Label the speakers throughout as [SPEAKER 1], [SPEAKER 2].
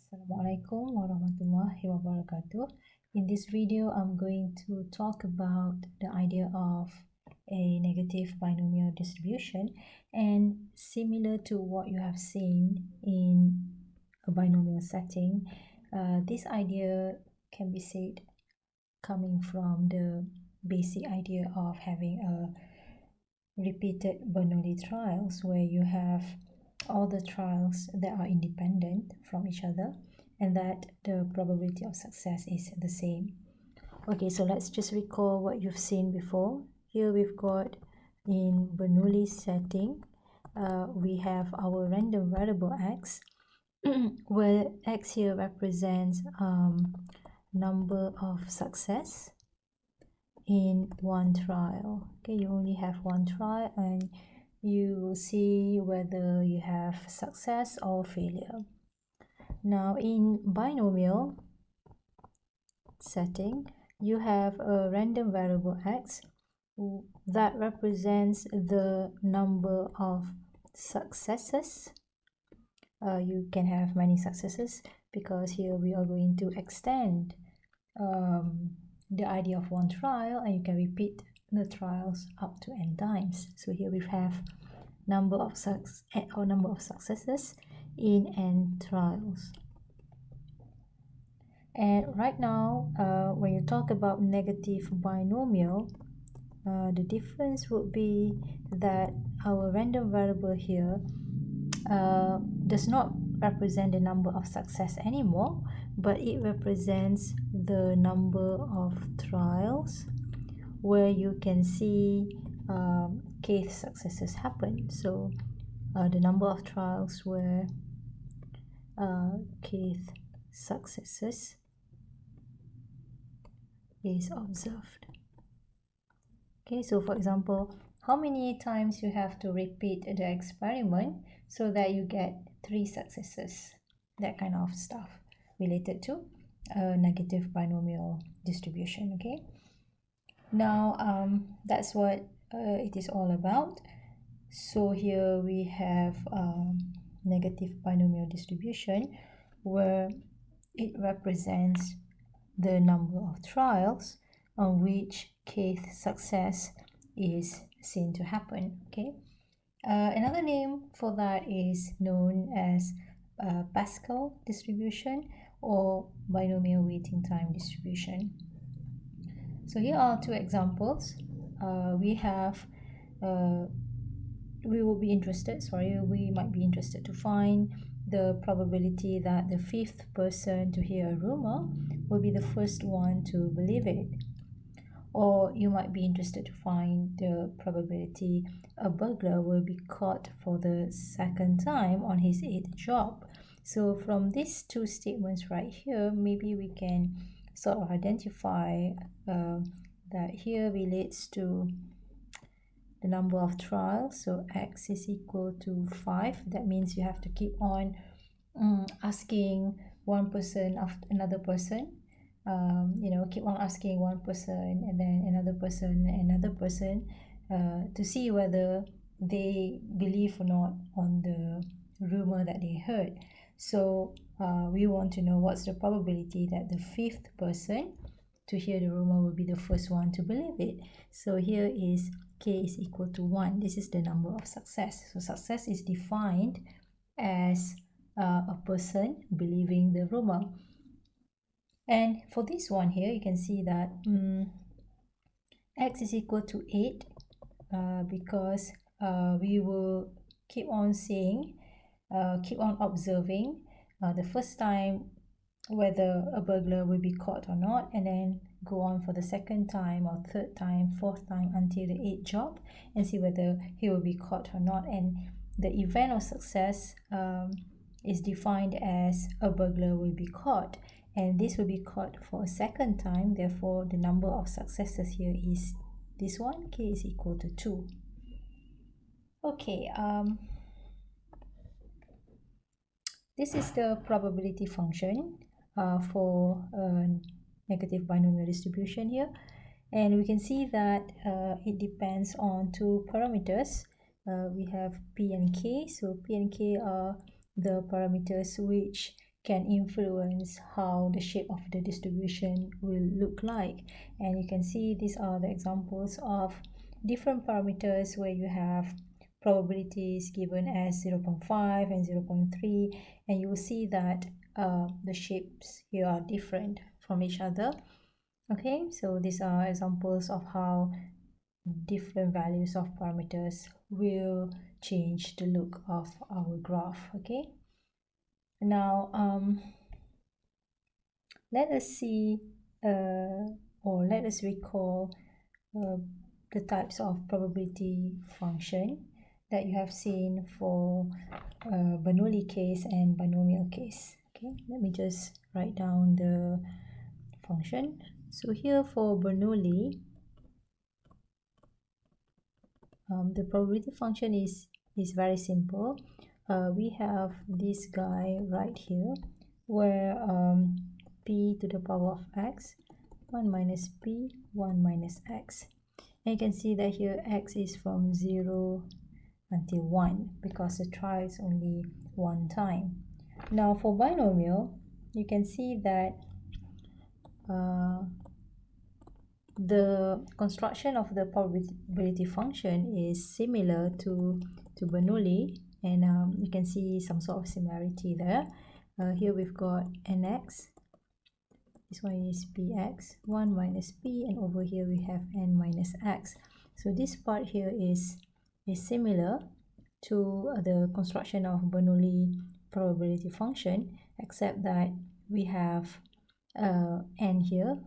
[SPEAKER 1] Assalamualaikum warahmatullahi wabarakatuh. In this video, I'm going to talk about the idea of a negative binomial distribution, and similar to what you have seen in a binomial setting, this idea can be said coming from the basic idea of having a repeated Bernoulli trials where you have all the trials that are independent from each other and that the probability of success is the same. Okay, so let's just recall what you've seen before. Here we've got in Bernoulli setting, we have our random variable x where x here represents number of success in one trial. Okay, you only have one trial and you will see whether you have success or failure. Now in binomial setting, you have a random variable x that represents the number of successes. You can have many successes because here we are going to extend the idea of one trial, and you can repeat the trials up to n times. So here we have number of successes in n trials. And right now, when you talk about negative binomial, the difference would be that our random variable here does not represent the number of success anymore, but it represents the number of trials where you can see kth successes happen. So the number of trials where kth successes is observed. Okay, so for example, how many times you have to repeat the experiment so that you get 3 successes, that kind of stuff related to a negative binomial distribution. Okay, now that's what it is all about. So here we have negative binomial distribution where it represents the number of trials on which kth success is seen to happen. Okay, another name for that is known as Pascal distribution or binomial waiting time distribution. So here are 2 examples. We might be interested to find the probability that the 5th person to hear a rumor will be the first one to believe it. Or you might be interested to find the probability a burglar will be caught for the 2nd time on his 8th job. So from these 2 statements right here, maybe we can sort of identify that here relates to the number of trials. So x is equal to 5. That means you have to keep on asking one person after another person. Keep on asking one person and then another person to see whether they believe or not on the rumor that they heard. So we want to know what's the probability that the 5th person to hear the rumor will be the first one to believe it. So here is k is equal to 1. This is the number of success. So success is defined as a person believing the rumor. And for this one here, you can see that x is equal to 8 because we will keep on observing the first time whether a burglar will be caught or not, and then go on for the 2nd time or 3rd time, 4th time until the 8th job and see whether he will be caught or not. And the event of success is defined as a burglar will be caught, and this will be caught for a 2nd time. Therefore, the number of successes here is this one, k is equal to 2. Okay, this is the probability function for a negative binomial distribution here, and we can see that it depends on 2 parameters. We have p and k. So p and k are the parameters which can influence how the shape of the distribution will look like. And you can see these are the examples of different parameters where you have probabilities given as 0.5 and 0.3, and you will see that the shapes here are different from each other. Okay, so these are examples of how different values of parameters will change the look of our graph. Okay, now let us see or let us recall uh, the types of probability function that you have seen for Bernoulli case and binomial case. Okay, let me just write down the function. So here for Bernoulli, the probability function is very simple. We have this guy right here where p to the power of x 1 minus p 1 minus x, and you can see that here x is from 0 until 1 because the trial is only one time. Now for binomial, you can see that the construction of the probability function is similar to Bernoulli, and you can see some sort of similarity there. Here we've got nx, this one is px, 1 minus p, and over here we have n minus x. So this part here is similar to the construction of Bernoulli probability function, except that we have n here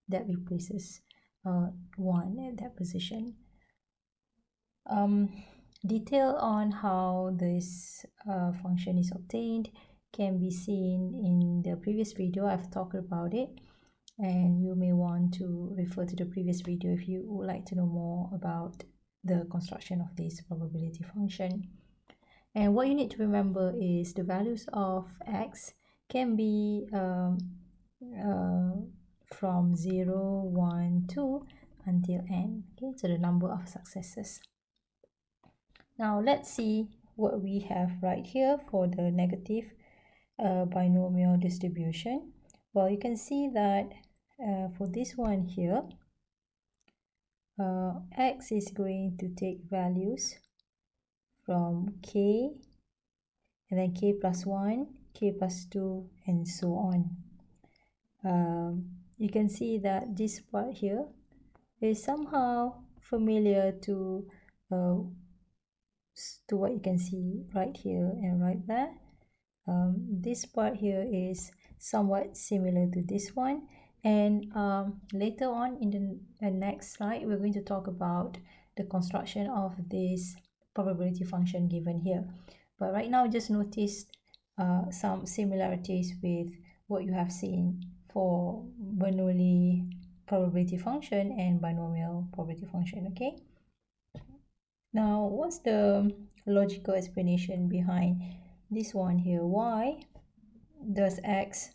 [SPEAKER 1] that replaces 1 at that position. Detail on how this function is obtained can be seen in the previous video. I've talked about it, and you may want to refer to the previous video if you would like to know more about the construction of this probability function. And what you need to remember is the values of x can be from 0, 1, 2 until n. Okay, so the number of successes. Now let's see what we have right here for the negative binomial distribution. Well, you can see that for this one here, x is going to take values from k, and then k plus 1, k plus 2, and so on. You can see that this part here is somehow familiar to what you can see right here and right there. This part here is somewhat similar to this one, and later on in the next slide we're going to talk about the construction of this probability function given here. But right now just notice some similarities with what you have seen for Bernoulli probability function and binomial probability function. Okay, now what's the logical explanation behind this one here? Why does x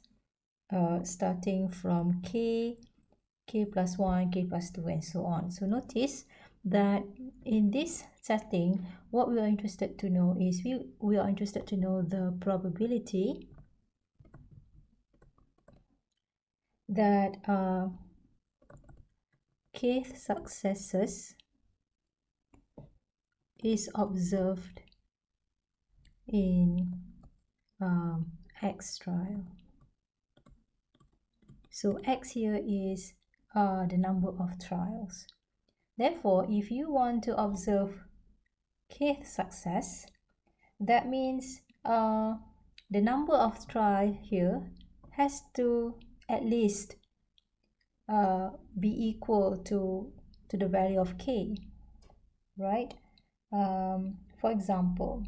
[SPEAKER 1] starting from k, k plus 1, k plus 2, and so on? So notice that in this setting, what we are interested to know is we are interested to know the probability that kth successes is observed in x trial. So x here is the number of trials. Therefore, if you want to observe kth success, that means the number of trials here has to at least be equal to the value of k, right? For example,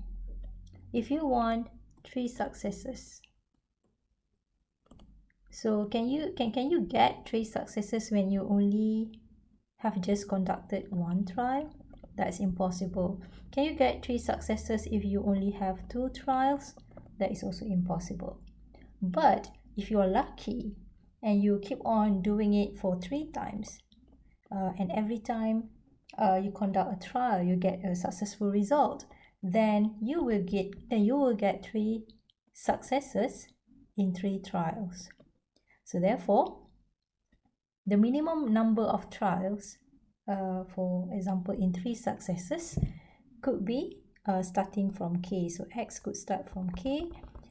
[SPEAKER 1] if you want 3 successes, so can you get 3 successes when you only have just conducted 1 trial? That's impossible. Can you get 3 successes if you only have 2 trials? That is also impossible. But if you are lucky and you keep on doing it for 3 times, and every time you conduct a trial you get a successful result, then you will get 3 successes in 3 trials. So therefore, the minimum number of trials, for example, in 3 successes, could be starting from K. So X could start from K,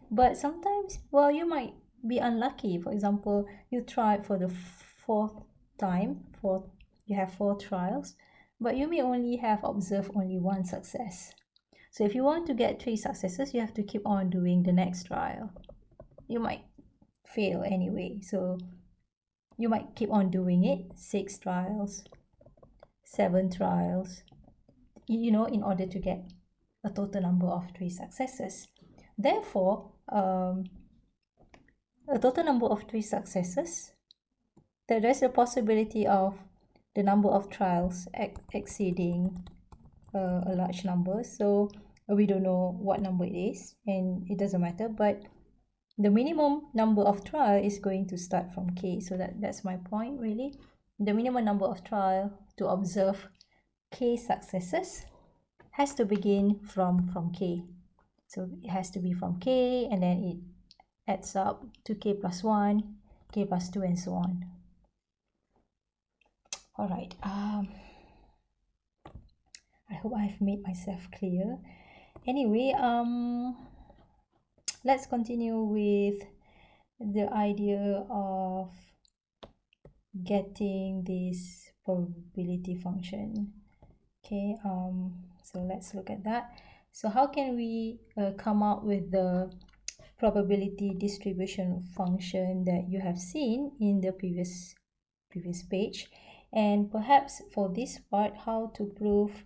[SPEAKER 1] but sometimes, well, you might be unlucky. For example, you tried for the 4th time, you have 4 trials, but you may only have observed only 1 success. So if you want to get 3 successes, you have to keep on doing the next trial. You might fail anyway, so you might keep on doing it, 6 trials, 7 trials, in order to get a total number of 3 successes. Therefore, a total number of 3 successes, there is a possibility of the number of trials exceeding a large number. So we don't know what number it is, and it doesn't matter, but the minimum number of trial is going to start from K. So that's my point, really. The minimum number of trial to observe K successes has to begin from K. So it has to be from K, and then it adds up to K plus 1, K plus 2, and so on. All right. I hope I've made myself clear. Anyway, let's continue with the idea of getting this probability function. Okay, so let's look at that. So how can we come up with the probability distribution function that you have seen in the previous page? And perhaps for this part, how to prove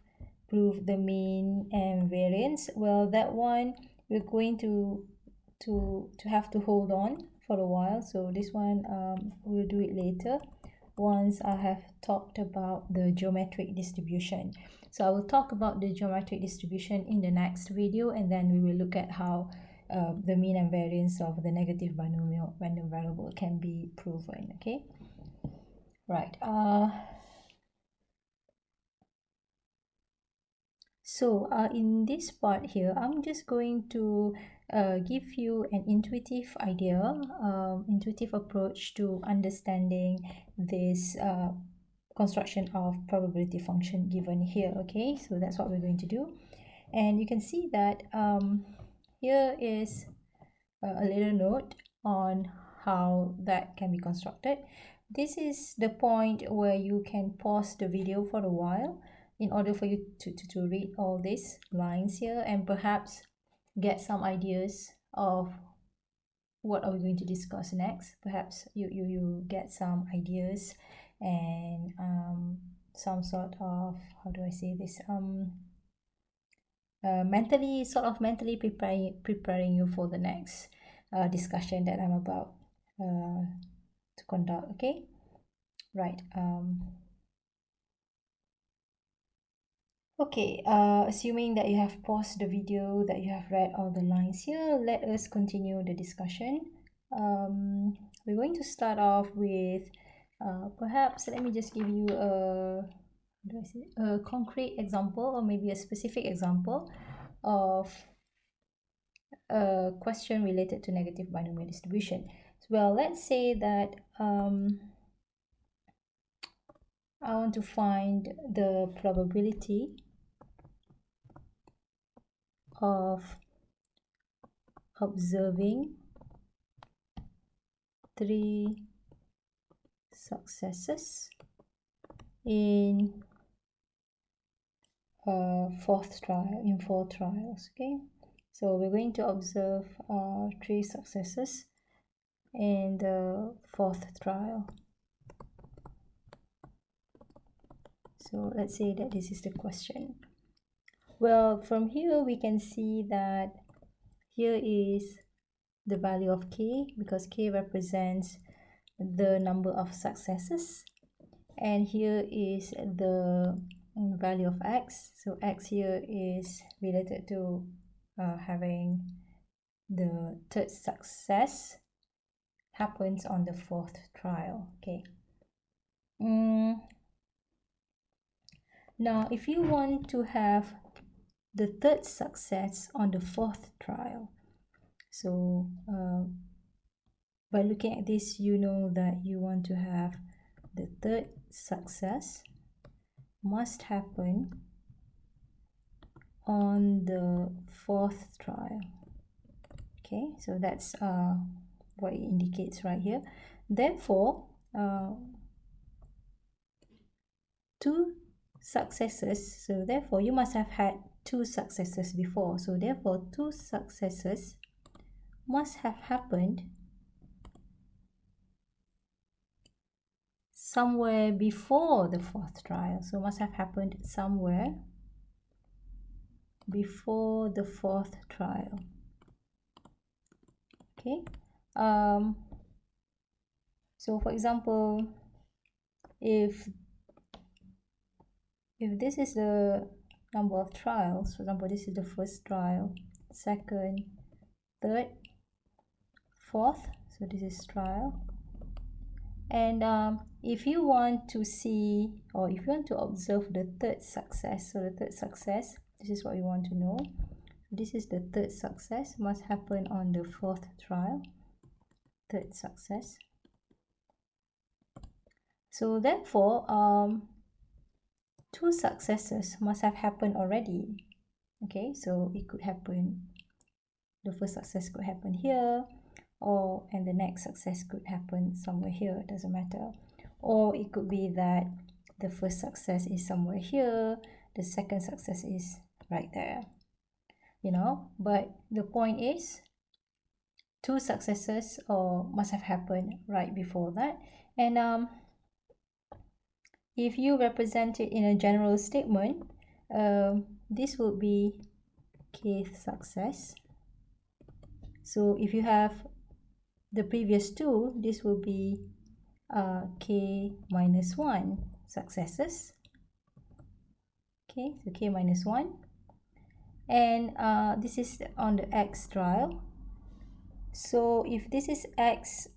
[SPEAKER 1] the mean and variance. Well, that one we're going to have to hold on for a while. So this one we'll do it later once I have talked about the geometric distribution. So I will talk about the geometric distribution in the next video, and then we will look at how the mean and variance of the negative binomial random variable can be proven. Okay, right. So in this part here, I'm just going to give you an intuitive idea, intuitive approach to understanding this construction of probability function given here. Okay, so that's what we're going to do. And you can see that here is a little note on how that can be constructed. This is the point where you can pause the video for a while in order for you to read all these lines here and perhaps get some ideas of what are we going to discuss next. Perhaps you get some ideas and some sort of, how do I say this, mentally preparing you for the next discussion that I'm about to conduct. Okay, right. Okay, assuming that you have paused the video, that you have read all the lines here, let us continue the discussion. We're going to start off with perhaps let me just give you a concrete example, or maybe a specific example of a question related to negative binomial distribution. Well, let's say that I want to find the probability of observing 3 successes in 4 trials. Okay, so we're going to observe 3 successes in the 4th trial. So let's say that this is the question. Well, from here we can see that here is the value of k, because k represents the number of successes, and here is the value of x. So x here is related to having the 3rd success happens on the 4th trial. Okay. Now if you want to have the 3rd success on the 4th trial, so by looking at this, you know that you want to have the third success must happen on the fourth trial. Okay, so that's what it indicates right here. Therefore, two successes, so therefore you must have had two successes before, so therefore two successes must have happened somewhere before the fourth trial. So must have happened somewhere before the fourth trial. Okay, so for example, if this is the number of trials, for example, this is the first trial, second, third, fourth, so this is trial. And if you want to see, or if you want to observe the third success, so the third success, this is what you want to know. This is the third success, must happen on the fourth trial, third success. So therefore, two successes must have happened already. Okay, so it could happen, the first success could happen here, and the next success could happen somewhere here, it doesn't matter. Or it could be that the first success is somewhere here, the second success is right there, you know. But the point is, two successes must have happened right before that. And if you represent it in a general statement, this would be kth success. So if you have the previous two, this will be k minus 1 successes. Okay, so k minus 1. And this is on the x trial. So if this is x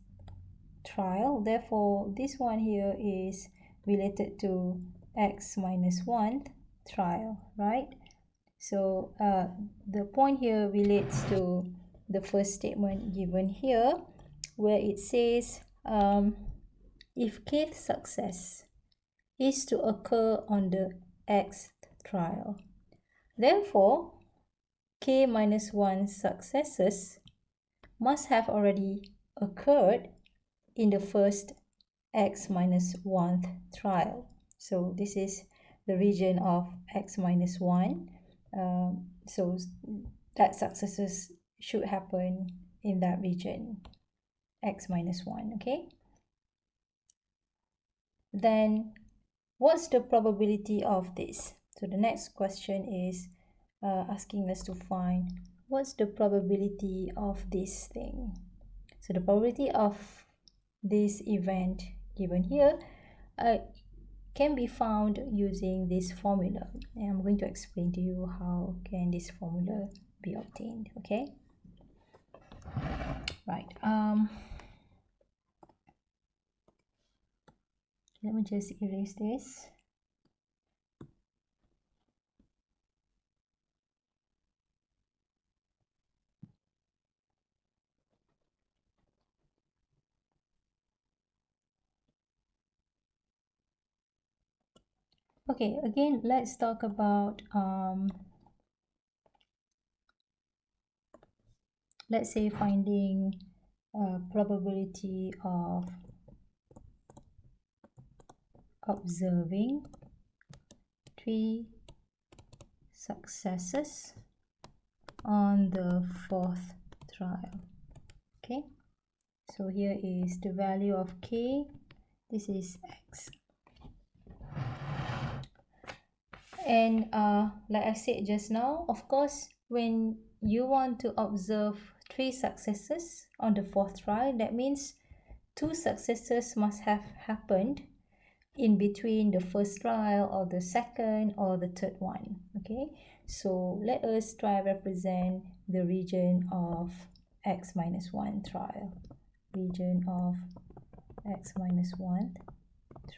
[SPEAKER 1] trial, therefore this one here is related to x minus 1 trial, right? So the point here relates to the first statement given here, where it says if kth success is to occur on the xth trial, therefore k minus 1 successes must have already occurred in the first x minus 1th trial. So this is the region of x minus 1. So that successes should happen in that region, x minus 1, okay? Then what's the probability of this? So the next question is asking us to find what's the probability of this thing. So the probability of this event given here can be found using this formula, and I'm going to explain to you how can this formula be obtained. Okay, right, let me just erase this. Okay, again, let's talk about let's say finding probability of observing 3 successes on the 4th trial. Okay, so here is the value of k, this is x. And like I said just now, of course, when you want to observe 3 successes on the 4th trial, that means 2 successes must have happened in between the first trial or the second or the third one. Okay, so let us try represent the region of x minus 1 trial, region of x minus 1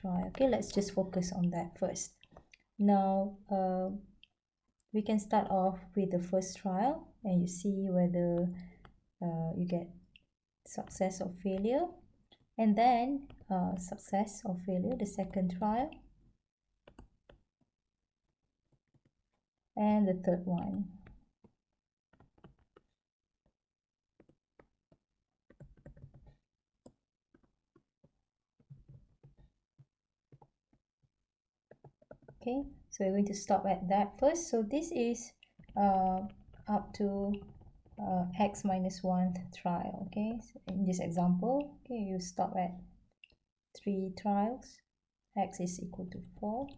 [SPEAKER 1] trial. Okay, let's just focus on that first. Now we can start off with the first trial, and you see whether you get success or failure, and then success or failure, the second trial, and the third one. Okay, so we're going to stop at that first. So this is up to x minus 1th trial. Okay, so in this example, okay, you stop at 3 trials. X is equal to 4.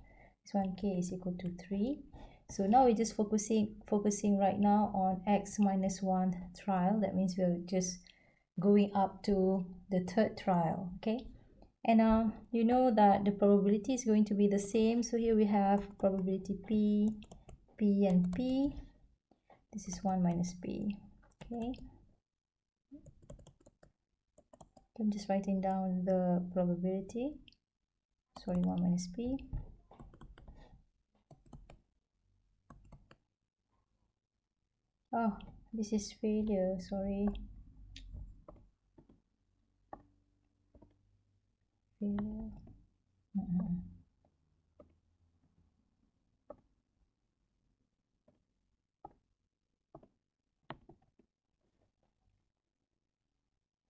[SPEAKER 1] This one, k is equal to 3. So now we're just focusing right now on x minus 1th trial. That means we're just going up to the third trial. Okay, and you know that the probability is going to be the same. So here we have probability p, p, and p. This is 1 minus p. Okay, I'm just writing down the probability. Sorry, 1 minus p. Oh, this is failure, sorry. Failure.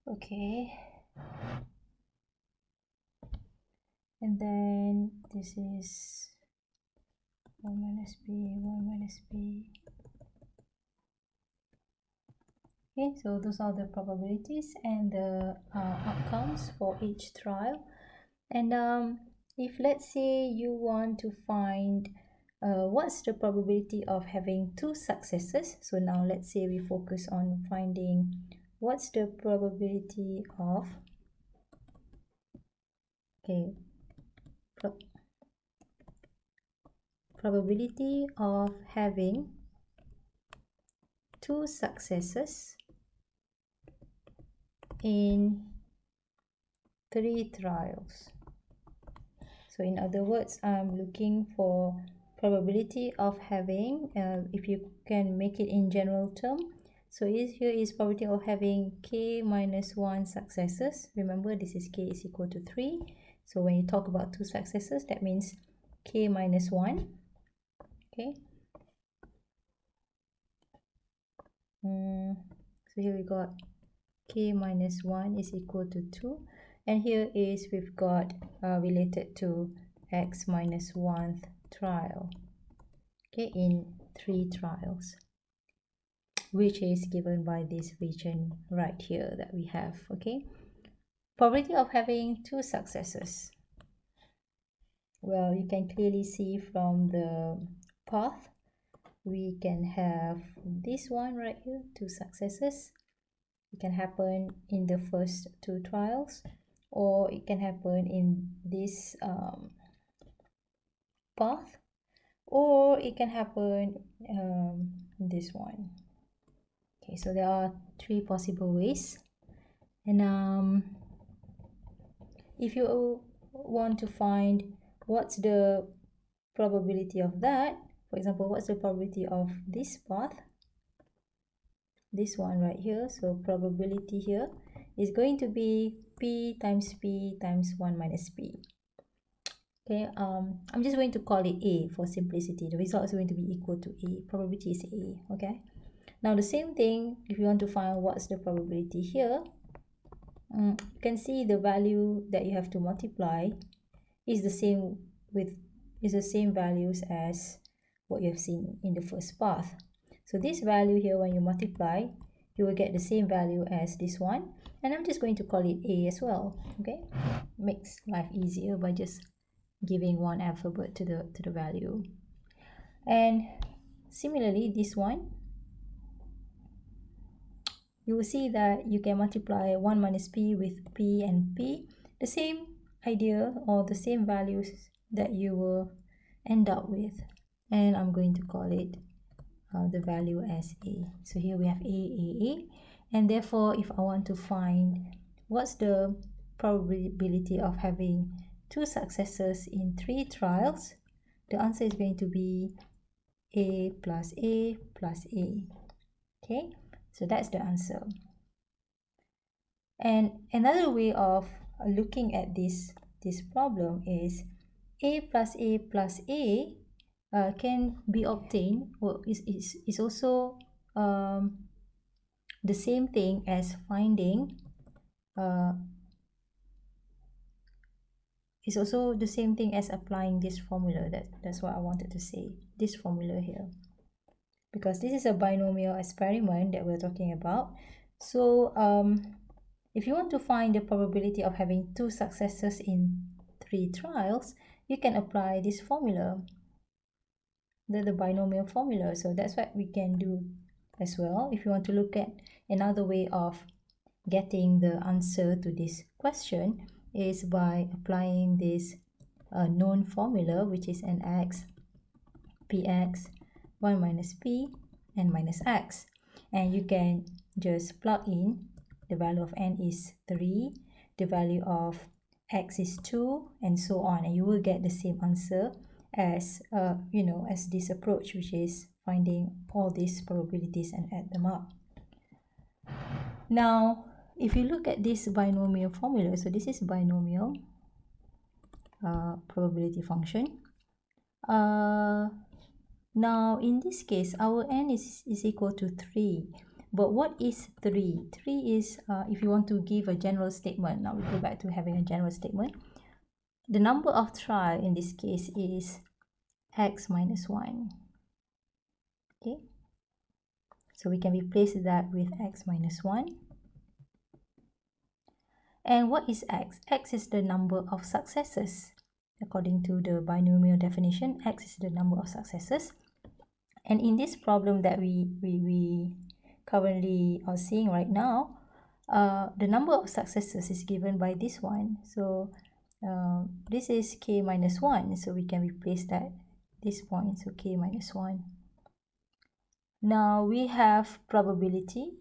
[SPEAKER 1] Okay. And then this is 1 minus p, 1 minus p. Okay, so those are the probabilities and the outcomes for each trial. And if let's say you want to find what's the probability of having 2 successes, so now let's say we focus on finding what's the probability of, okay, probability of having 2 successes in 3 trials. So in other words, I'm looking for probability of having, if you can make it in general term, so here is probability of having k minus 1 successes. Remember, this is k is equal to 3. So when you talk about 2 successes, that means k minus 1. Okay. So here we got k minus 1 is equal to 2. And here is we've got related to x minus 1th trial. Okay, in 3 trials, which is given by this region right here that we have. Okay, probability of having 2 successes. Well, you can clearly see from the path, we can have this one right here, 2 successes. It can happen in the first 2 trials, or it can happen in this path, or it can happen in this one. Okay, so there are 3 possible ways. And if you want to find what's the probability of that, for example, what's the probability of this path, this one right here, so probability here is going to be p times 1 minus p. Okay, I'm just going to call it A for simplicity. The result is going to be equal to A. Probability is A. Okay, now the same thing, if you want to find what's the probability here, you can see the value that you have to multiply is the same values as what you have seen in the first path. So this value here, when you multiply, you will get the same value as this one, and I'm just going to call it A as well. Okay, makes life easier by just giving one alphabet to the value. And similarly, this one, you will see that you can multiply 1 minus p with p and p, the same idea or the same values that you will end up with, and I'm going to call it the value as A. So here we have A, and therefore if I want to find what's the probability of having 2 successes in 3 trials, the answer is going to be A plus A plus A. Okay, so that's the answer. And another way of looking at this problem is a plus a plus a can be obtained, or is also the same thing as finding uh, is also the same thing as applying this formula. That's what I wanted to say, this formula here, because this is a binomial experiment that we're talking about. So if you want to find the probability of having 2 successes in 3 trials, you can apply this formula, the binomial formula. So that's what we can do as well. If you want to look at another way of getting the answer to this question, is by applying this known formula, which is nx px 1 minus p n minus x, and you can just plug in the value of n is 3, the value of x is 2, and so on, and you will get the same answer as as this approach, which is finding all these probabilities and add them up. Now if you look at this binomial formula, so this is binomial probability function. Now in this case our n is equal to 3, but what is 3? 3 is if you want to give a general statement. Now we go back to having a general statement. The number of trial in this case is x minus 1. Okay, so we can replace that with x minus 1. And what is x? X is the number of successes. According to the binomial definition, x is the number of successes. And in this problem that we currently are seeing right now, the number of successes is given by this one. So this is k minus 1, so we can replace that this point, so k minus 1. Now we have probability.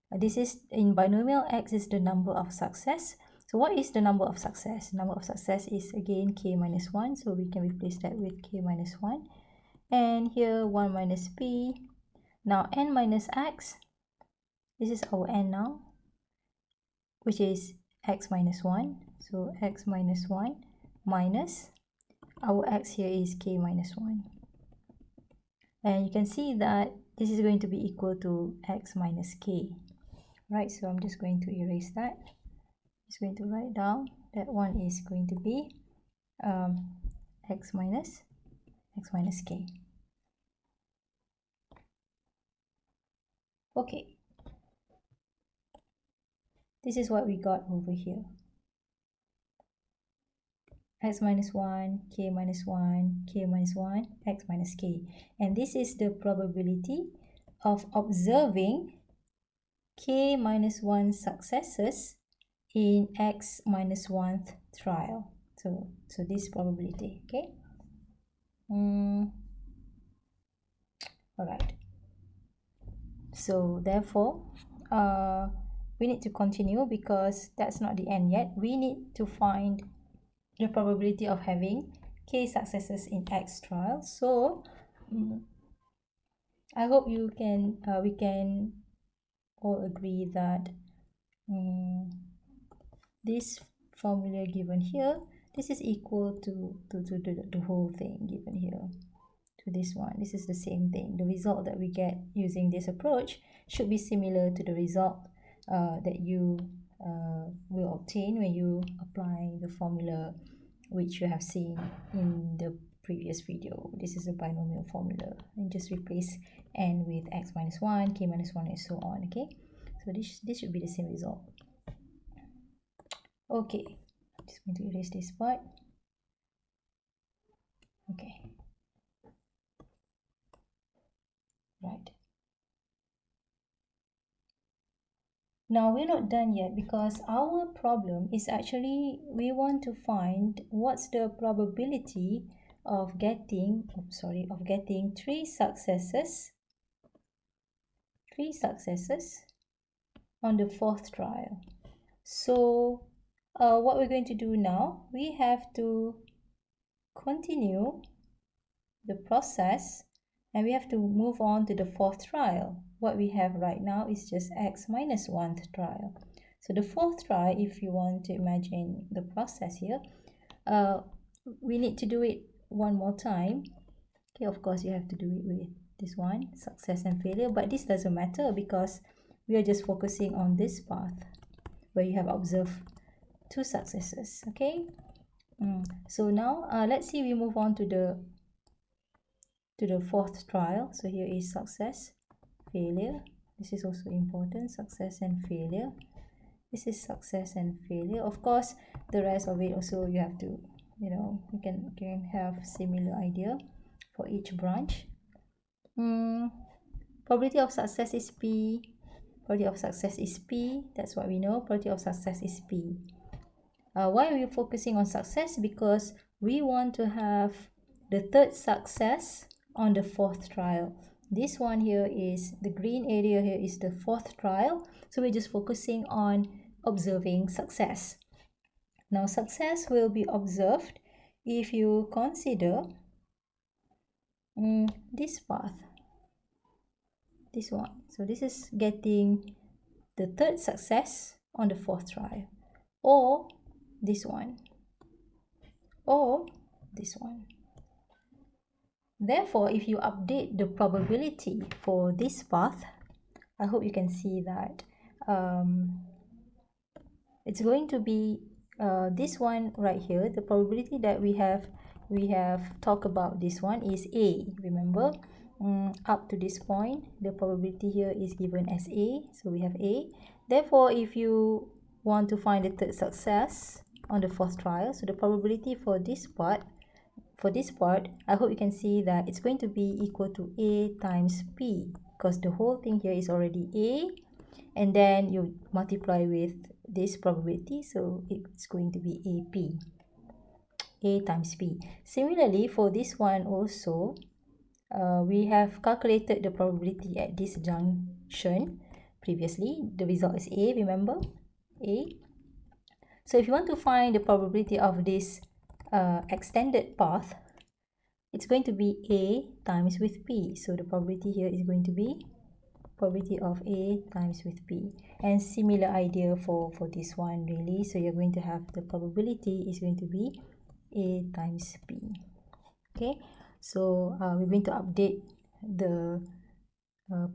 [SPEAKER 1] This is in binomial, x is the number of success. So what is the number of success? Number of success is again k minus 1, so we can replace that with k minus 1. And here 1 minus p. Now n minus x, this is our n now, which is x minus 1. So x minus 1 minus our x here is k minus 1. And you can see that this is going to be equal to x minus k. Right, so I'm just going to erase that. Just going to write down that one is going to be x minus k. Okay, this is what we got over here. X minus 1, k minus 1, k minus 1, x minus k. And this is the probability of observing k minus 1 successes in x minus 1th trial. So this probability, okay? All right. So therefore, we need to continue because that's not the end yet. We need to find the probability of having k successes in x trials. So I hope you can we can all agree that this formula given here, this is equal to the whole thing given here, to this one. This is the same thing. The result that we get using this approach should be similar to the result that you will obtain when you apply the formula which you have seen in the previous video. This is a binomial formula, and just replace n with x minus 1, k minus 1, and so on. Okay, so this should be the same result. Okay, I'm just going to erase this part. Okay, right. Now we're not done yet, because our problem is actually we want to find what's the probability of getting three successes on the 4th trial. So what we're going to do now, we have to continue the process and we have to move on to the 4th trial. What we have right now is just x minus 1th trial. So the fourth try, if you want to imagine the process here, we need to do it one more time. Okay, of course you have to do it with this one, success and failure, but this doesn't matter because we are just focusing on this path where you have observed two successes. Okay, so now let's see, we move on to the fourth trial. So here is success, failure. This is also important, success and failure. This is success and failure. Of course, the rest of it also you have to, you can have similar idea for each branch. Probability of success is P. Probability of success is P. That's what we know. Probability of success is P. Why are we focusing on success? Because we want to have the third success on the fourth trial. This one here is the green area here is the fourth trial. So we're just focusing on observing success. Now success will be observed if you consider this path, this one. So this is getting the third success on the fourth trial, or this one, or this one. Therefore, if you update the probability for this path, I hope you can see that it's going to be this one right here. The probability that we have talked about this one is A. Remember, up to this point, the probability here is given as A. So we have A. Therefore, if you want to find the third success on the fourth trial, so the probability for this part, I hope you can see that it's going to be equal to A times P, because the whole thing here is already A, and then you multiply with this probability, so it's going to be AP, A times P. Similarly, for this one also, we have calculated the probability at this junction previously. The result is A, remember? A. So if you want to find the probability of this extended path, it's going to be A times with P. So the probability here is going to be probability of A times with P. And similar idea for this one really. So you're going to have the probability is going to be A times P. Okay, so we're going to update the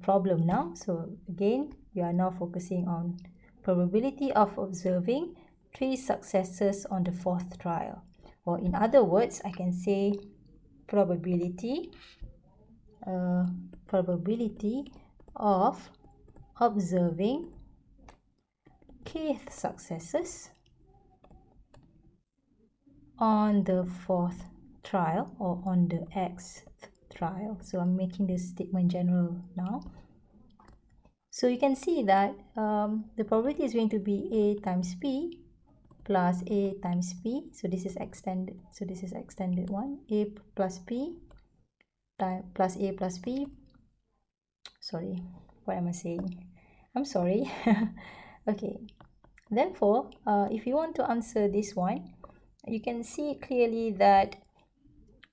[SPEAKER 1] problem now. So again, we are now focusing on probability of observing 3 successes on the fourth trial. Or in other words, I can say probability of observing kth successes on the fourth trial or on the xth trial. So I'm making this statement general now. So you can see that the probability is going to be A times P plus A times P. So this is extended. So this is extended one. A plus P plus A plus P. Sorry, what am I saying? I'm sorry. Okay. Therefore, if you want to answer this one, you can see clearly that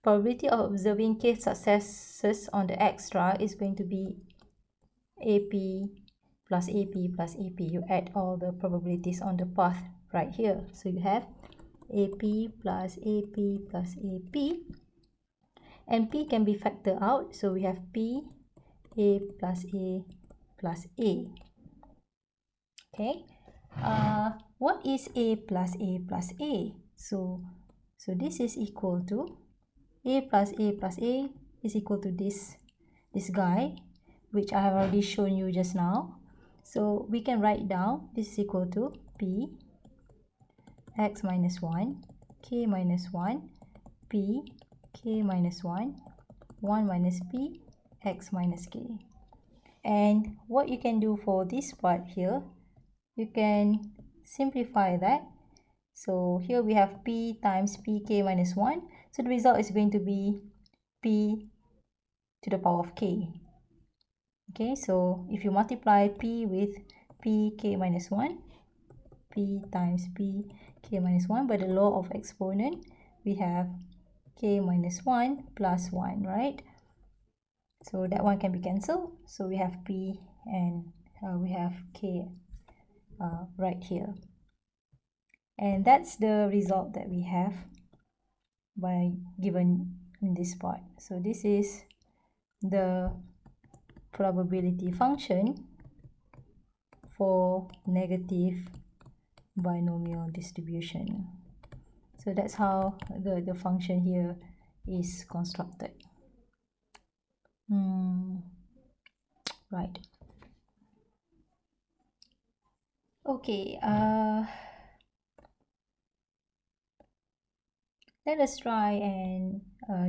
[SPEAKER 1] probability of observing kth successes on the x trial is going to be AP plus AP plus AP. You add all the probabilities on the path right here. So you have AP plus AP plus AP. And P can be factored out. So we have P, A plus A plus A. Okay. What is A plus A plus A? So this is equal to A plus A plus A is equal to this guy, which I have already shown you just now. So we can write down this is equal to P x minus 1, K minus 1, P, K minus 1, 1 minus P, x minus K. And what you can do for this part here, you can simplify that. So here we have P times Pk minus 1. So the result is going to be P to the power of K. Okay, so if you multiply P with Pk minus 1, P times Pk minus 1 by the law of exponent, we have K minus 1 plus 1, right? So that one can be cancelled. So we have P and we have K right here. And that's the result that we have by given in this part. So this is the probability function for negative binomial distribution. So that's how the function here is constructed. Right. Okay, let us try and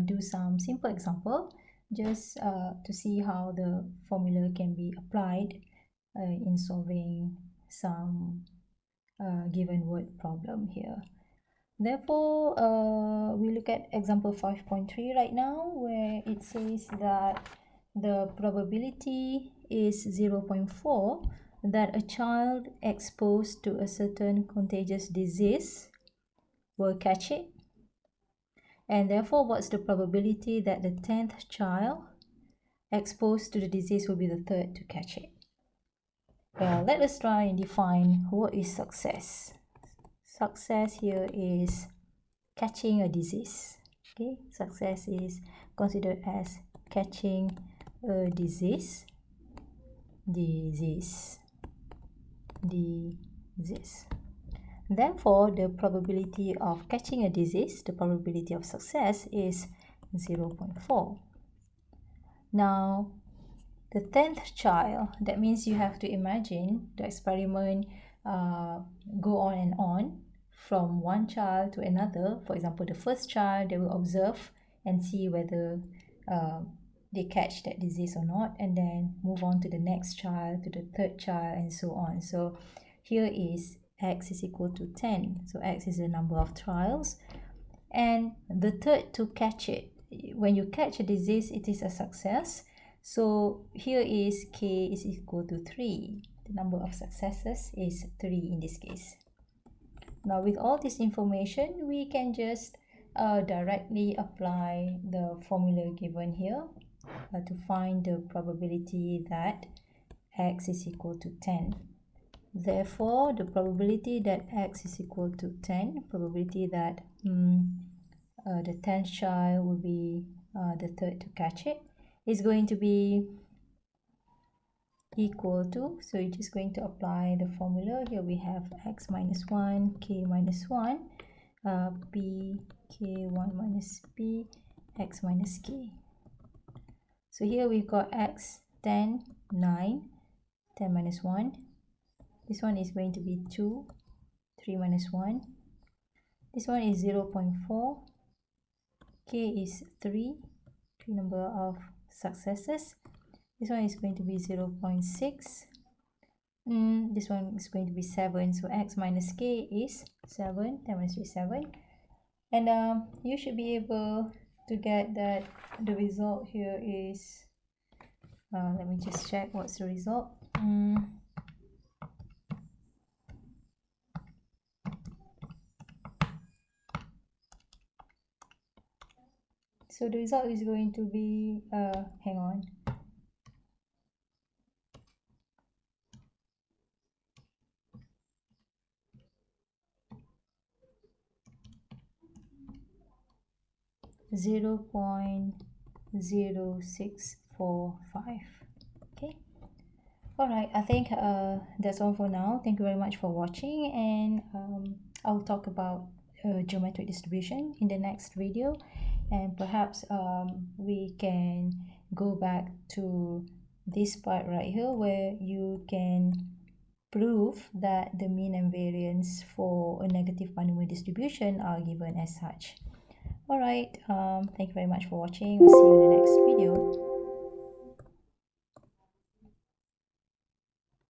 [SPEAKER 1] do some simple example just to see how the formula can be applied in solving some given word problem here. Therefore, we look at example 5.3 right now, where it says that the probability is 0.4 that a child exposed to a certain contagious disease will catch it. And therefore, what's the probability that the 10th child exposed to the disease will be the third to catch it? Well, let us try and define what is success. Success here is catching a disease. Okay, success is considered as catching a disease. Therefore, the probability of catching a disease, the probability of success is 0.4. Now, the 10th child, that means you have to imagine the experiment go on and on from one child to another. For example, the first child, they will observe and see whether they catch that disease or not, and then move on to the next child, to the third child, and so on. So here is x is equal to 10. So x is the number of trials, and the third to catch it. When you catch a disease, it is a success. So here is k is equal to 3. The number of successes is 3 in this case. Now with all this information, we can just directly apply the formula given here to find the probability that x is equal to 10. Therefore, the probability that x is equal to 10, probability that the 10th child will be the third to catch it, is going to be equal to, so you're just going to apply the formula. Here we have x minus 1, k minus 1, b, k1 minus b, x minus k. So here we've got x, 10, 9, 10 minus 1. This one is going to be 2, 3 minus 1. This one is 0.4. K is 3 number of successes. This one is going to be 0.6. This one is going to be 7. So x minus k is 7. 10 minus 3 is 7. And you should be able to get that the result here is, let me just check what's the result. So the result is going to be, hang on. .0645. Okay. Alright, I think that's all for now. Thank you very much for watching, and I'll talk about geometric distribution in the next video, and perhaps we can go back to this part right here where you can prove that the mean and variance for a negative binomial distribution are given as such. Alright, thank you very much for watching. I'll see you in the next video.